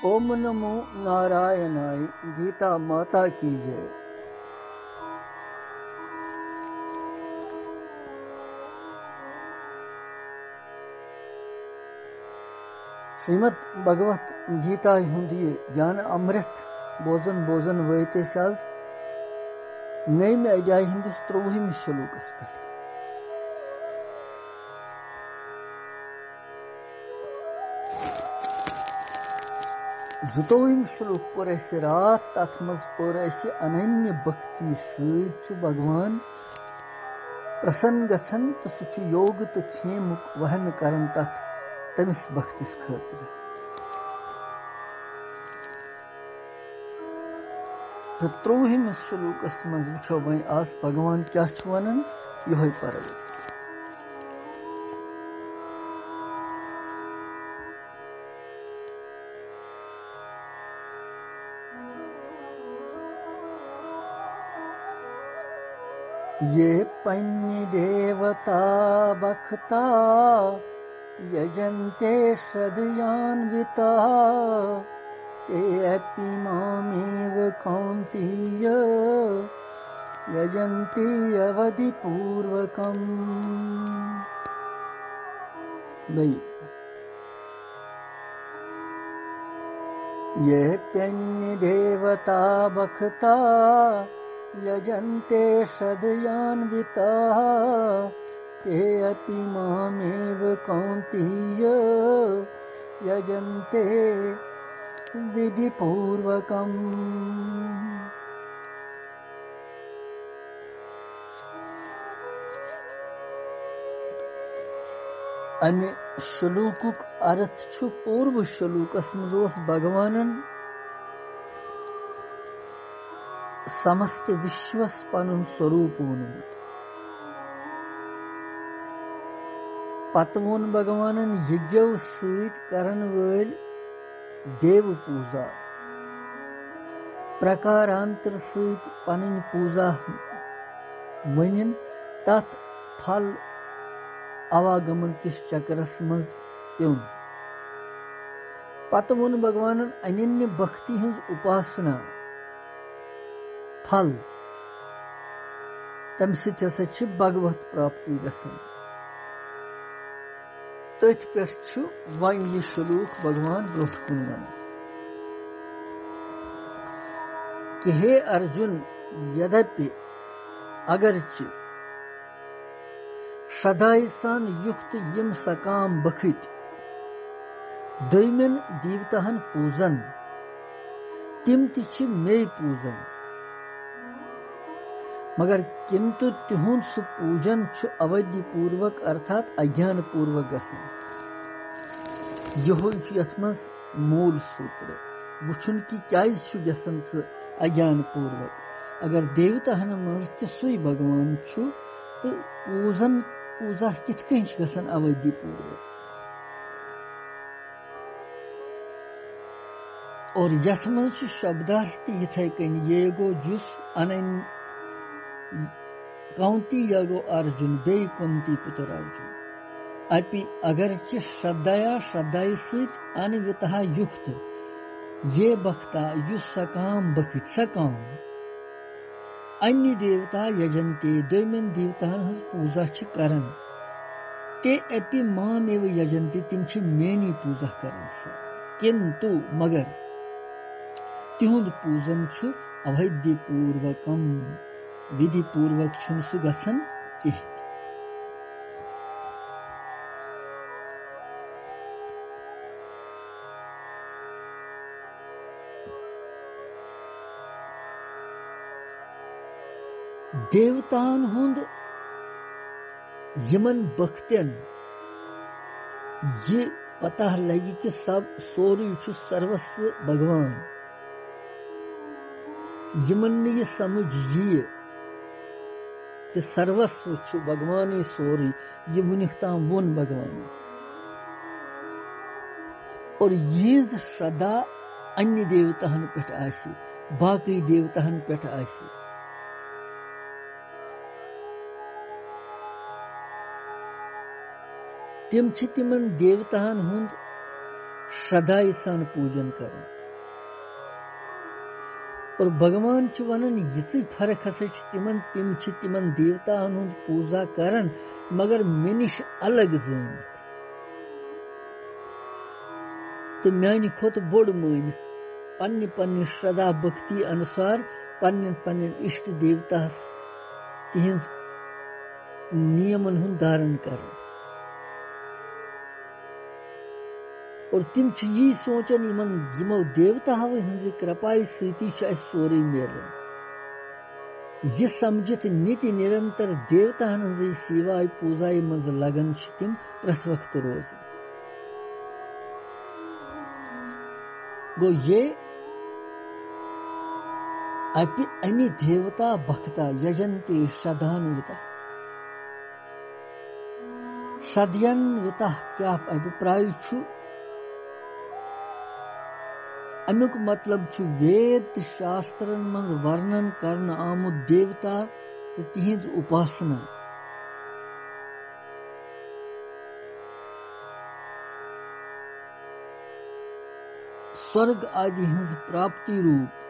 ओम नमो नारायणाय। गीता माता की जय। श्रीमद भगवत गीता हुंद ज्ञान अमृत बोजन बोजन वत आज नयम अध्याय हंदिस 23 श्लोकस पे। जुतोविम श्लोक पोर रात तथ मज पोर अनन्य भक्ति सु भगवान प्रसन्न गसन तो सह योग तो खेमुक वहन करन तथ तमिस भक्तिस खतर। तो 23 श्लोकस मज वो वह आज भगवान क्या वन यो पर। ये पन्य देवता भक्ता यजन्ते श्रद्धयान्विता ते अपि मामेव कौन्तेय यजन्ति अवधिपूर्वकम्। ये पन्य देवता भक्ता यजन्ते श्रद्धयान्विताः ते अपि मामेव कौन्तेय यजन्ते विधिपूर्वकम्। अमे श्लोकुक अर्थ छु पूर्व श्लोकस मज भगवानन समस्त विश्वस पनुन स्वरूप वोनमुत। पत वोन भगवानन यज्ञो सहित करन वल देव पूजा प्रकारांतर सहित पनुन पूजा वनिन तथ फल आवागमन किस चक्रस मज प्युन। पत वोन भगवानन अनन्य भक्ति हंस उपासना फल तम सि भगवत प्राप्ति गसन। तथ पे वन यह श्लोक भगवान ब्रोट कुन वन कि हे अर्जुन यद्यपि अगरचि श्रद्धाय सान युक्त यम सकाम बखित दोयमन देवताहन पूजन तिम ति मे पूजन मगर किंतु तिहुंद सु पूजन छु अवधि पूर्वक अर्थात अज्ञान पूर्वक गसन। यो यथ मज मूल सूत्र वुछुन कि क्या गसन स अज्ञान पूर्वक। अगर देवताहन मज तुई भगवान छु तो पूजा कित कन गसन अवधि पूर्वक। और यथ मज शब्दार्थ इथे कन ये गो जुस अनन्य कौंती यगो अर्जुन बे कुंती पुत्र अर्जुन अपि अगर श्रद्धया श्रद्धाई सहित अन्विता युक्त ये भक्ता युस सकाम बखित सकाम अन्य देवता यजन्ते दोयमन देवतान हज पूजा करन ते अपि मामेव यजन्ते तिम मेनी पूजा करन किंतु मगर तिहुंद पूजन छु अवैध पूर्वकम विधि पूर्वक छुन सु गसन कह। देवतान हुंद यमन भक्तन ये पता लगी कि सब सोरी छु सर्वस्व भगवान यमन ने ये समझ ये कि सर्वस्व छु भगवान सोरी ये वुनिक ताम वोन भगवान और यह श्रद्धा अन्य देवताहन पेठ आसी बाकी देवताहन पेठ आसी तिम छ तिमन देवताहन हुंद श्रद्धा सान पूजन कर और भगवान च वनन यी फर्क हसा तिमन देवताहन हुंद पूजा करन मगर मे निश अलग जानित तो म्यान खोत बोड़ मानित पन्ने पन्ने श्रद्धा भक्ति अनुसार पन्ने पन्ने इष्ट देवता तिहंज नियमन हुंद धारण कर और तिम छ यी सोचन यमो देवता हंज कृपाई सती सोरे मिलन यह समझित नित्य निरंतर देवता हंज सेवाय पूजाय मज लगन तिम प्रथ वक्त रोज गो ये अपि अनि देवता भक्ता यजन्ते श्रद्धान्विता श्रद्धान्विता क्या अभिप्राय छु अमुक मतलब छु वेद शास्त्रन मंज वर्णन करन आमुद देवता तो तिहिंज उपासना स्वर्ग आदि हंज प्राप्ति रूप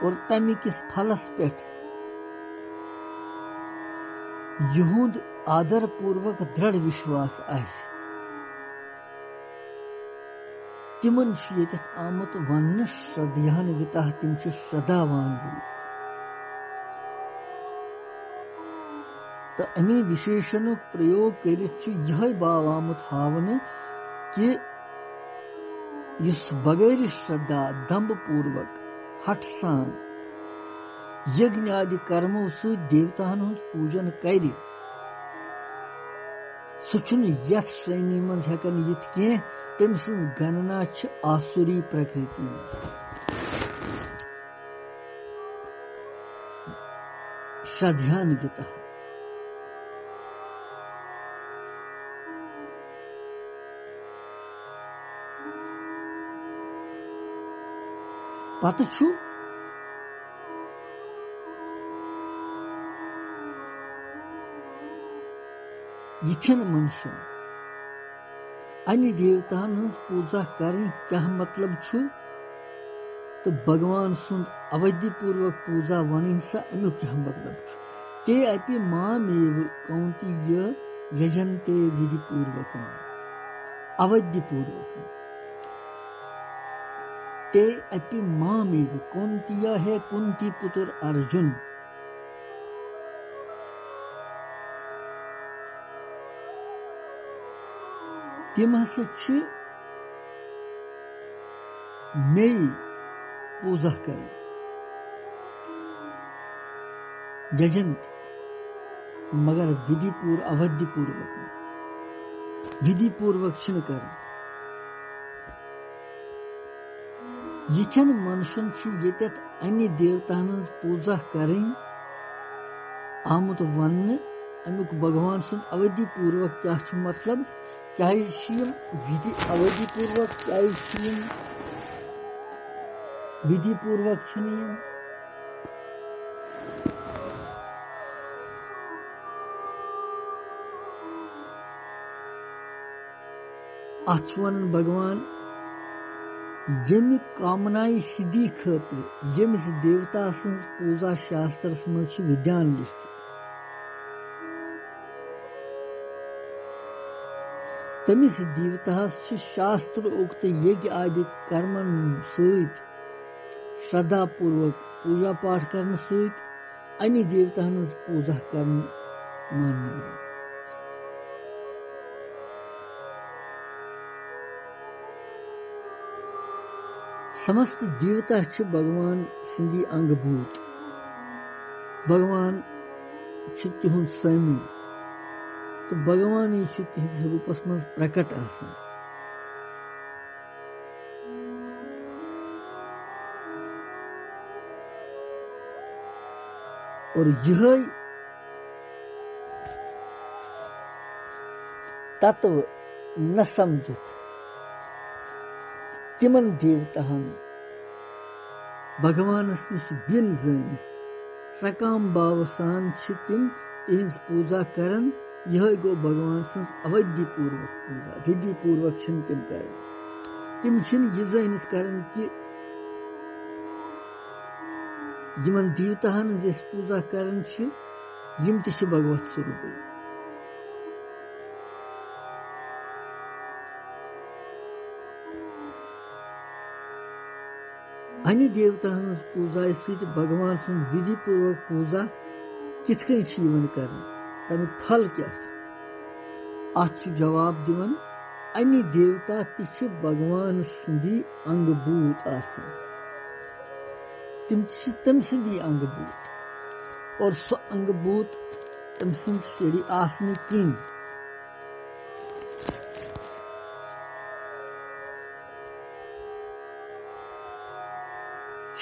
और तमी किस फलस पेठ युहुद आदर पूर्वक दृढ़ विश्वास आस तिमन आमुत वन श्रद्धान्विता तिम श्रद्धावान लोग तो अमी विशेषणों प्रयोग कर भाव आमुत हावन कि बगैर श्रद्धा दंभ पूर्वक हठ सान यज्ञ आदि कर्मों से देवतान हुंद पूजन कर सह श्रेणी मज हेकन यिथ कह तम सज गणना आसुरी प्रकृति श्रद्धान्विता पत छु यिथन मनुष्य अन्य देवतान पूजा करें क्या मतलब छु तो भगवान सुंद अवधि पूर्वक पूजा वन सा अमु क्या मतलब छु ते अपि मामेव कौंतेय यजन्ते विधि पूर्वक अवधि पूर्वक ते अपि मामेव कौंतेय है कुंती पुत्र अर्जुन तिम हसा मे पूजा कर यजंत मगर विधि पूर्व अवधि पूर्वक विधि पूर्वक छिन कर यिथन मनुष्यन यत अन्य देवतान पूजा करें आमुत वन अमुक भगवान सुन अवधि पूर्वक क्या मतलब क्या विधि अवधि पूर्वक क्या विधि पूर्वक अन भगवान यम कामनाई सिद्धि खतर यमिस देवता सज पूजा शास्त्र मज विधान लिखित तमिस देवता शास्त्र उक्त यज्ञ आदि कर्मन सहित श्रद्धा पूर्वक पूजा पाठ करने सहित अन्य देवता पूजा करने मान्य समस्त देवता भगवान सिंधी अंगभूत भगवान तिहुंद स्वामी तो भगवान तिहंदिस रूपस मज प्रकट आसान और यह तत्व न समझित तिमन देवताहन भगवानस निश बिन जानित सकाम भाव सान तिम तिहंज पूजा करन यह गो भगवान सन्स अवधि पूर्वक पूजा विधि पूर्वक तिम कर तिम यह जानित करन कि यमन देवताहन पूजा करन यम ति भगवत स्वरूप अन्य देवता पूजा सहित भगवान सुन विधि पूर्वक पूजा किथ कर तमिक फल क्या अत जवाब दिवन अन्य देवता ति भगवान सुंदी अंगभूत आसन तिम तम सुंदी अंगभूत और सो अंगभूत तम सुंद शरी आसनी किन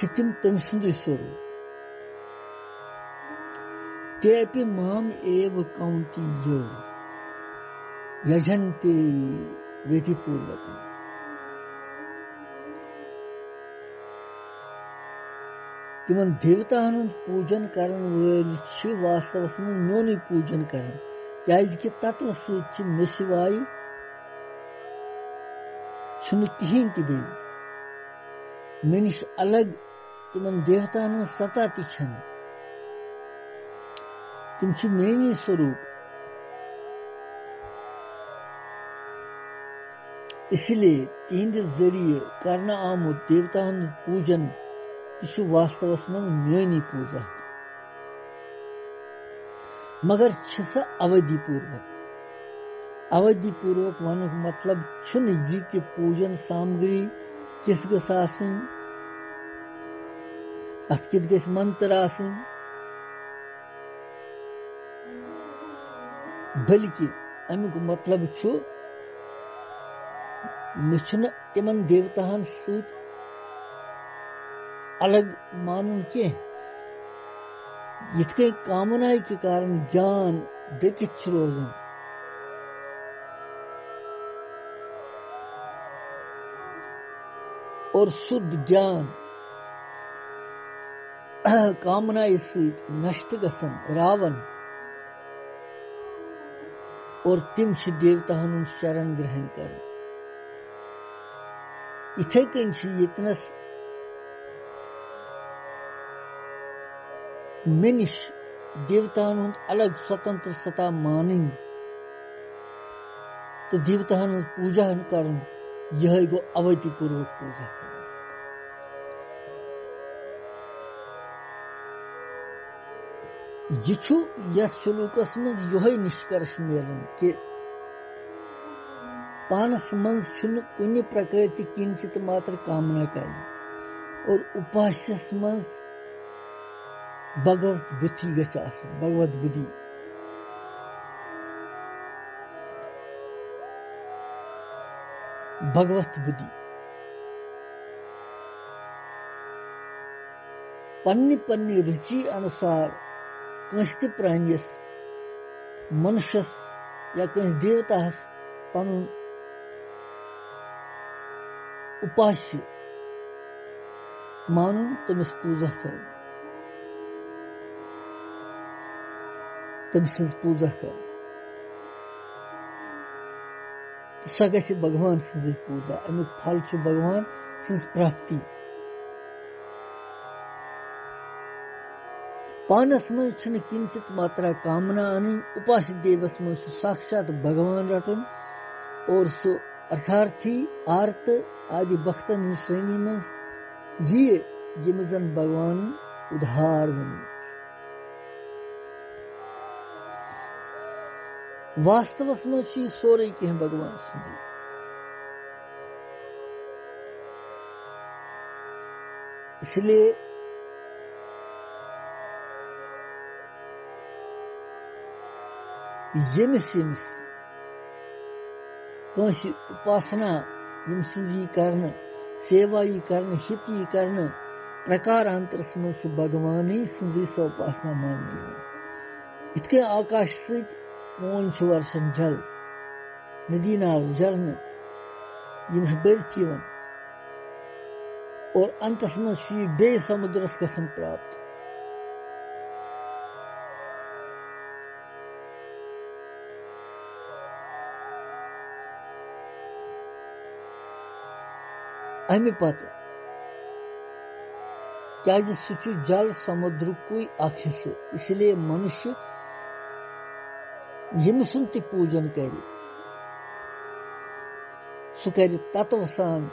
तिम तम सुंद स्वरूप तेपि माम एव कौंती यजन्ते विधि पूर्वक तिमन देवताहन पूजन करन वल वास्तव में मोन पूजन करन क्या कि तत्व सहित मे सिवाय कहीं ति बे मे निश अलग तिमन देवताहन सता ति तिम मेनी स्वरूप इसलिए तिहंद जरिए करना आमुत देवताहन पूजन ति वास्तव में मेनी पूजा मगर स अवधि पूर्वक वन मतलब यह कि पूजन सामग्री किस गसन अत कित गस मंत्र आसन बल्कि अमुक मतलब मे तिमन देवताहन सहित अलग मानुन के यिथ कामना के कारण ज्ञान दकित रोजन और शुद्ध ज्ञान कामना सहित नष्ट गसन रावण और तिम देवताहन शरण ग्रहण कर इथे कन यतनस मे निश देवताहन अलग स्वतंत्र सत्ता मानन तो देवताहन पूजा कर यह गो अवधि पूर्वक पूजा कर यह श्लोकस में यह निष्कर्ष मिलन कि पानस मज कुन प्रकार ति किंचित मात्र कामना कर और उपास्यस मज भगवत बुद्धि गछ आसन भगवत बुद्धि पन्नी रुचि अनुसार कंस ते प्राणियस मनुष्यस या कंस देवतास पन उपास्य मानुन तमिस पूजा कर तम सज पूजा कर सह गछ भगवान सज पूजा अमुक फल भगवान सज प्राप्ति पानस मन किंचित मात्रा कामना अन उपास्य देवस मन साक्षात भगवान रटन और सो अर्थार्थी आर्त आदि भक्तन श्रेणी में ये यमजन भगवान उधार वन वास्तव में सोरे कह भगवान सुंद इसलिए यमिस कंस उपासना यम यी करन सेवा यी करन हित यी करन प्रकारांतरस मज भगवान सजी सो उपासना मानने इत आकाश सत मोन वर्षन जल नदी नाल झरने यम बरत यवन और अंतस मज बे समुद्रस गसन प्राप्त। अमि पत क्या सह जल समुद्र कोई अख हिस्से, इसलिए मनुष्य यम सुन त पूजन कर सह कर तत्व सान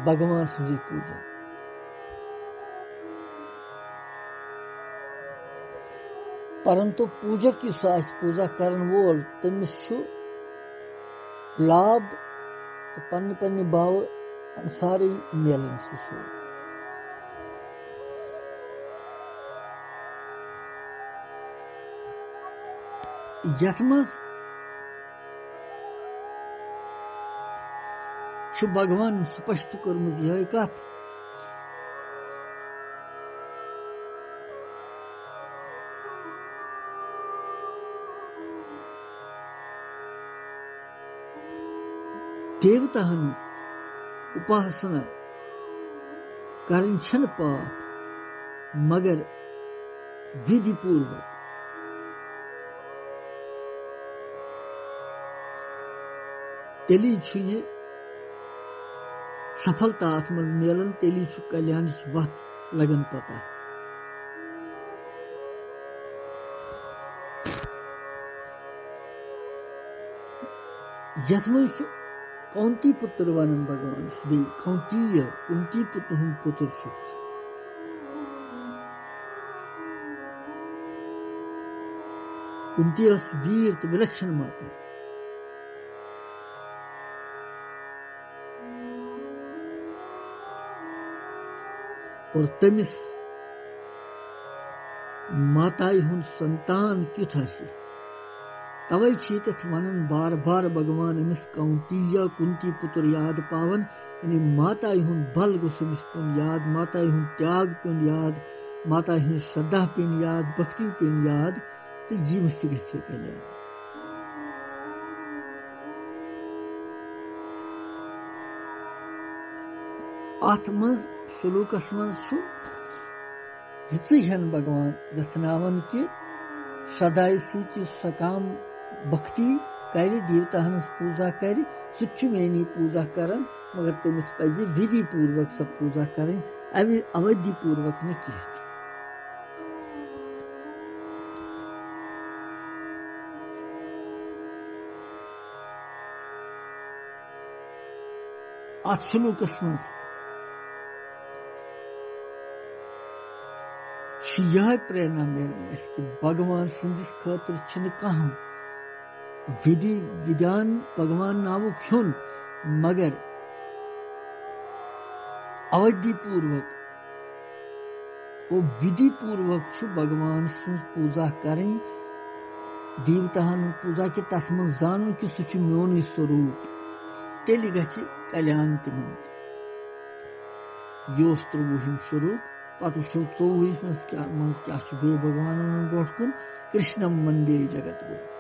भगवान सुंद पूजन। परंतु पूजक पूजा करन वोल तमिस लाभ तो पन्ने पन्ने भाव अनुसार मिलन सो। यथ मज भगवान स्पष्ट कर्मुत यह कथ देवता उपासना करन छन पाप मगर विधि पूर्वक। तेली ये सफलता अत मज मिलन, तेली कल्याण वत लगन पता। यथ मज कौंती पुत्र वनन भगवान बे कौंती कुंती पुत्र कुंती वीर तो विलक्षण माता और तमिस माताई हुन संतान क्युथ आसि। तवै वनन बार बार भगवान अमिस कौंतीय कुंती पुत्र याद पावन, यानी माताई हुन बल गोस अमिस पेन याद, माताई हुन त्याग पेन याद, माताई हुन श्रद्धा पेन याद, भक्ति पेन याद, तो यमिस गछे कल्याण। अत मज श्लोकस मज यन भगवान यथनावन कि सदाई सती सकाम भक्ति कर देवता पूजा कर सह मेनी पूजा करन, मगर तमिस पज विधि पूर्वक सब पूजा करें, अवधि पूर्वक न कह। अत श्लोकस मज यह प्रेरणा मिलन कि भगवान संदिस खतर कह विधि विधान भगवान नावुक हेन, मगर अवधि पूर्वक वो विधि पूर्वक भगवान सुन पूजा करें, देवता पूजा के तथ मज जान कि सह मोन स्वरूप, तेल गि कल्याण तिम। यह 23 स्वरूप पत वो 24 मज क्या बे भगवान ब्रोट कुन कृष्णम वंदे जगत गुरु।